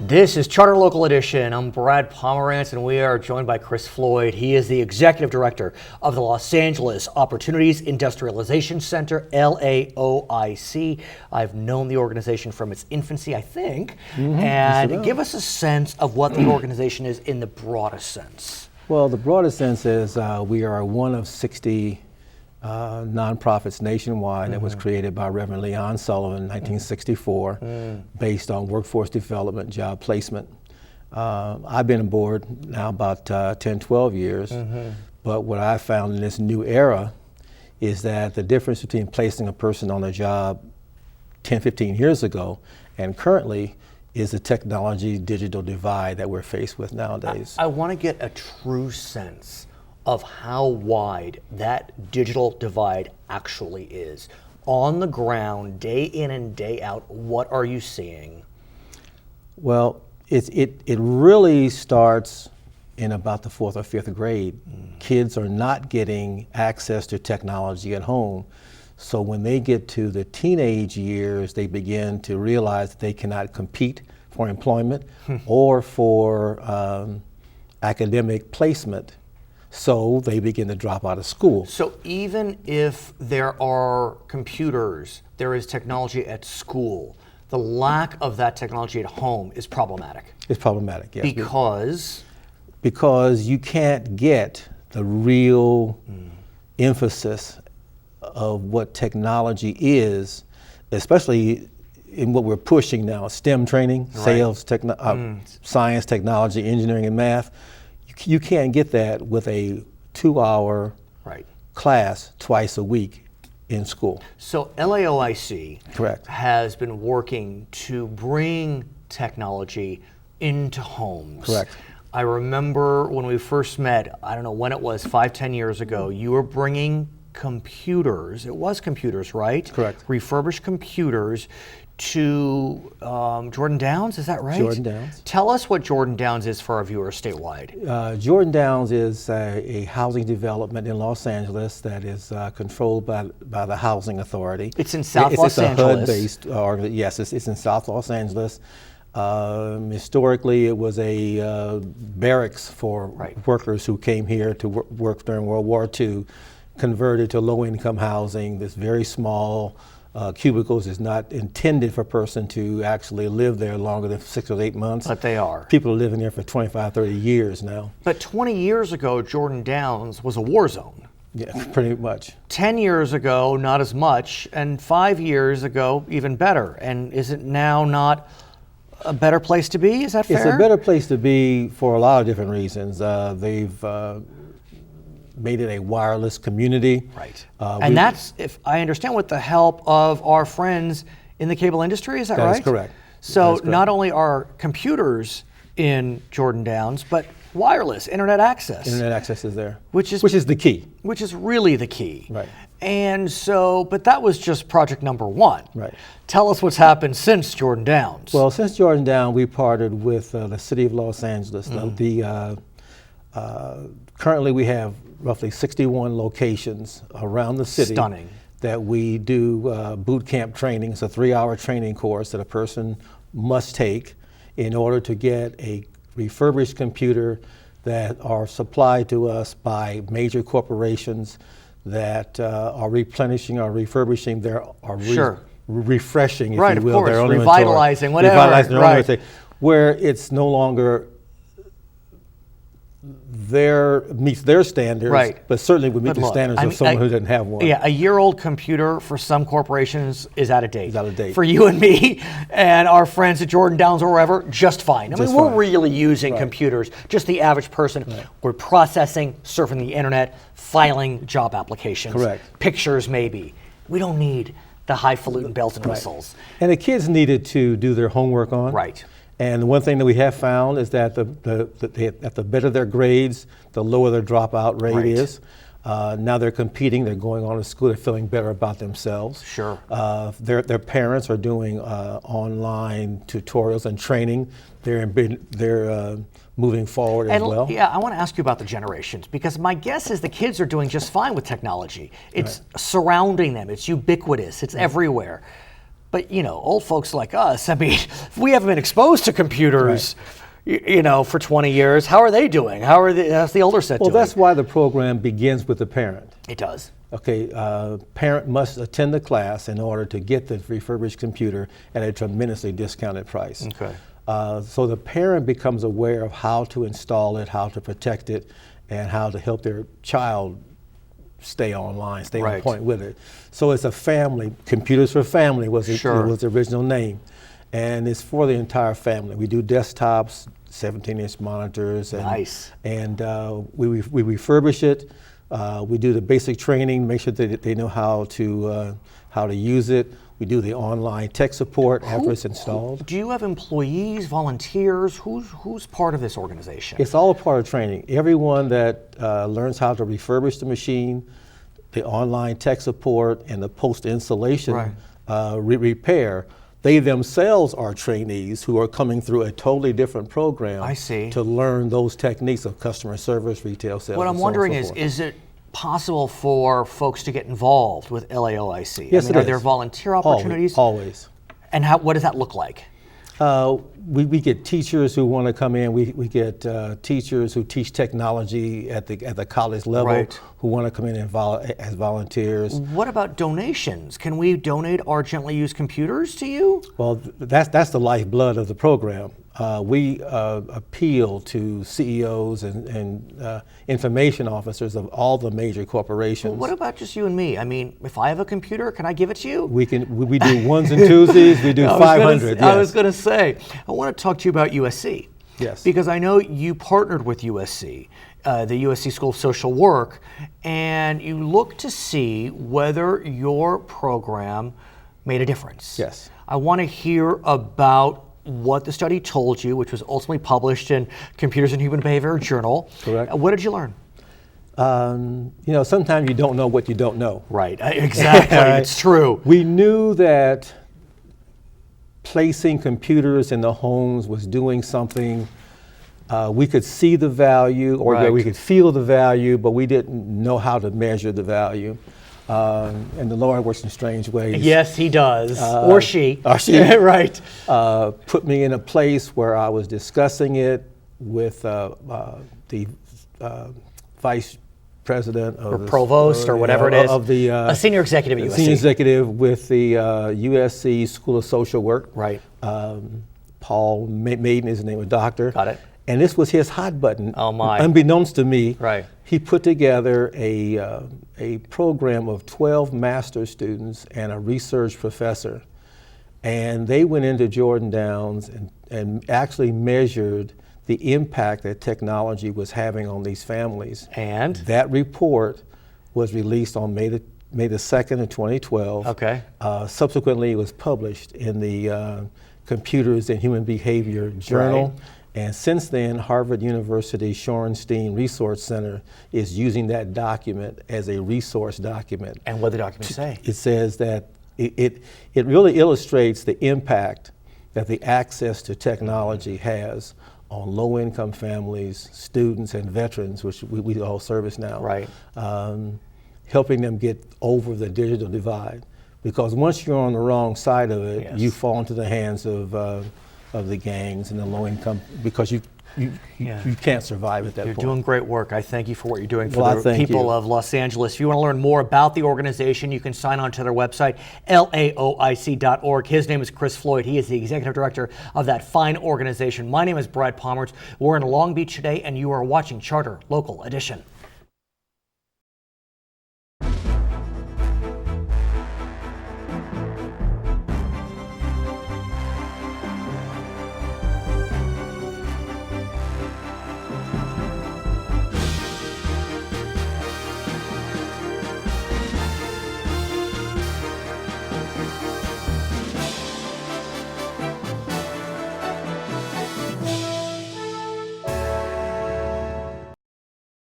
This is Charter Local Edition. I'm Brad Pomerance, and we are joined by Chris Floyd. He is the Executive Director of the Los Angeles Opportunities Industrialization Center, LAOIC. I've known the organization from its infancy, I think. And give us a sense of what the organization is in the broadest sense. Well, the broadest sense is we are one of 60 nonprofits nationwide that was created by Reverend Leon Sullivan in 1964 based on workforce development, job placement. I've been aboard now about 10, 12 years, but what I found in this new era is that the difference between placing a person on a job 10, 15 years ago and currently is the technology digital divide that we're faced with nowadays. I want to get a true sense of how wide that digital divide actually is. On the ground, day in and day out, what are you seeing? Well, it really starts in about the 4th or 5th grade. Kids are not getting access to technology at home. So when they get to the teenage years, they begin to realize that they cannot compete for employment or for academic placement. So they begin to drop out of school. So even if there are computers, there is technology at school, the lack of that technology at home is problematic. It's problematic, yes. Because? Because you can't get the real emphasis of what technology is, especially in what we're pushing now, STEM training, sales, science, technology, engineering, and math. You can't get that with a 2-hour class twice a week in school. So LAOIC has been working to bring technology into homes. Correct. I remember when we first met, I don't know when it was, 5, 10 years ago, you were bringing computers, it was computers, right? Correct. Refurbished computers to Jordan Downs, is that right? Jordan Downs. Tell us what Jordan Downs is for our viewers statewide. Jordan Downs is a housing development in Los Angeles that is controlled by the Housing Authority. It's in South Los Angeles. It's a HUD-based, yes, it's in South Los Angeles. Historically, it was a barracks for workers who came here to work during World War II, converted to low-income housing. This very small cubicles is not intended for a person to actually live there longer than 6 or 8 months. But they are. People are living there for 25, 30 years now. But 20 years ago, Jordan Downs was a war zone. Yeah, pretty much. 10 years ago, not as much, and 5 years ago, even better. And is it now not a better place to be? Is that fair? It's a better place to be for a lot of different reasons. They've made it a wireless community. Right. And that's, if I understand, with the help of our friends in the cable industry, is that right? That is correct. So not only are computers in Jordan Downs, but wireless, internet access. Internet access is there. Which is the key. Which is really the key. Right. And so, but that was just project number 1. Right. Tell us what's happened since Jordan Downs. Well, since Jordan Downs, we partnered with the city of Los Angeles. Currently we have roughly 61 locations around the city. Stunning. That we do boot camp training. It's a 3-hour training course that a person must take in order to get a refurbished computer that are supplied to us by major corporations that are replenishing or refurbishing refreshing, if you will, their own revitalizing, inventory. whatever. Revitalizing their own inventory, where it's no longer meets their standards, but certainly would meet the standards of someone who doesn't have one. Yeah, a year-old computer for some corporations is out of date. It's out of date. For you and me and our friends at Jordan Downs or wherever, just fine. We're really using computers, just the average person. We're processing, surfing the internet, filing job applications. Correct. Pictures maybe. We don't need the highfalutin bells and whistles. And the kids needed to do their homework on. Right. And the one thing that we have found is that the better their grades, the lower their dropout rate is. Now they're competing, they're going on to school, they're feeling better about themselves. Sure. Their parents are doing online tutorials and training. They're moving forward as well. Yeah, I want to ask you about the generations, because my guess is the kids are doing just fine with technology. It's surrounding them, it's ubiquitous, it's everywhere. But, old folks like us, I mean, if we haven't been exposed to computers, for 20 years, how are they doing? How's the older set doing? Well, that's why the program begins with the parent. It does. Okay, parent must attend the class in order to get the refurbished computer at a tremendously discounted price. Okay. So the parent becomes aware of how to install it, how to protect it, and how to help their child stay online, stay on point with it. So it's a family. Computers for Family was the original name, and it's for the entire family. We do desktops, 17-inch monitors, and nice. And we refurbish it. We do the basic training, make sure that they know how to use it. We do the online tech support after it's installed. Do you have employees, volunteers? Who's part of this organization? It's all a part of training. Everyone that learns how to refurbish the machine, the online tech support, and the post-installation repair, they themselves are trainees who are coming through a totally different program. I see. To learn those techniques of customer service, retail sales. What I'm wondering is it possible for folks to get involved with LAOIC? Yes, are there volunteer opportunities? Always. And what does that look like? We get teachers who want to come in. We get teachers who teach technology at the college level who want to come in as volunteers. What about donations? Can we donate our gently used computers to you? Well, that's the lifeblood of the program. We appeal to CEOs and information officers of all the major corporations. Well, what about just you and me? I mean, if I have a computer, can I give it to you? We do ones and twosies. We do 500. I was going to say, I want to talk to you about USC. Yes. Because I know you partnered with USC, the USC School of Social Work, and you look to see whether your program made a difference. Yes. I want to hear about what the study told you, which was ultimately published in Computers and Human Behavior Journal. Correct. What did you learn? Sometimes you don't know what you don't know. Right, exactly, it's true. We knew that placing computers in the homes was doing something. We could see the value, or we could feel the value, but we didn't know how to measure the value. And the Lord works in strange ways. Yes, He does. Or she. Or she. Right. Put me in a place where I was discussing it with the vice president of or provost or whatever it is. Of the a senior executive at USC. Senior executive with the USC School of Social Work. Right. Paul Maiden is his name, a doctor. Got it. And this was his hot button. Oh my. Unbeknownst to me. Right. He put together a program of 12 master's students and a research professor. And they went into Jordan Downs and actually measured the impact that technology was having on these families. And? That report was released on May the 2nd of 2012. Okay. Subsequently, it was published in the Computers and Human Behavior Journal. Right. And since then, Harvard University Shorenstein Resource Center is using that document as a resource document. And what did the document say? It says that it really illustrates the impact that the access to technology has on low-income families, students, and veterans, which we all service now. Right. Helping them get over the digital divide. Because once you're on the wrong side of it, Yes. you fall into the hands of the gangs and the low income, because you can't survive at that point. You're doing great work. I thank you for what you're doing for Well, the people of Los Angeles. If you want to learn more about the organization, you can sign on to their website, laoic.org. His name is Chris Floyd. He is the executive director of that fine organization. My name is Brad Pomerance. We're in Long Beach today, and you are watching Charter Local Edition.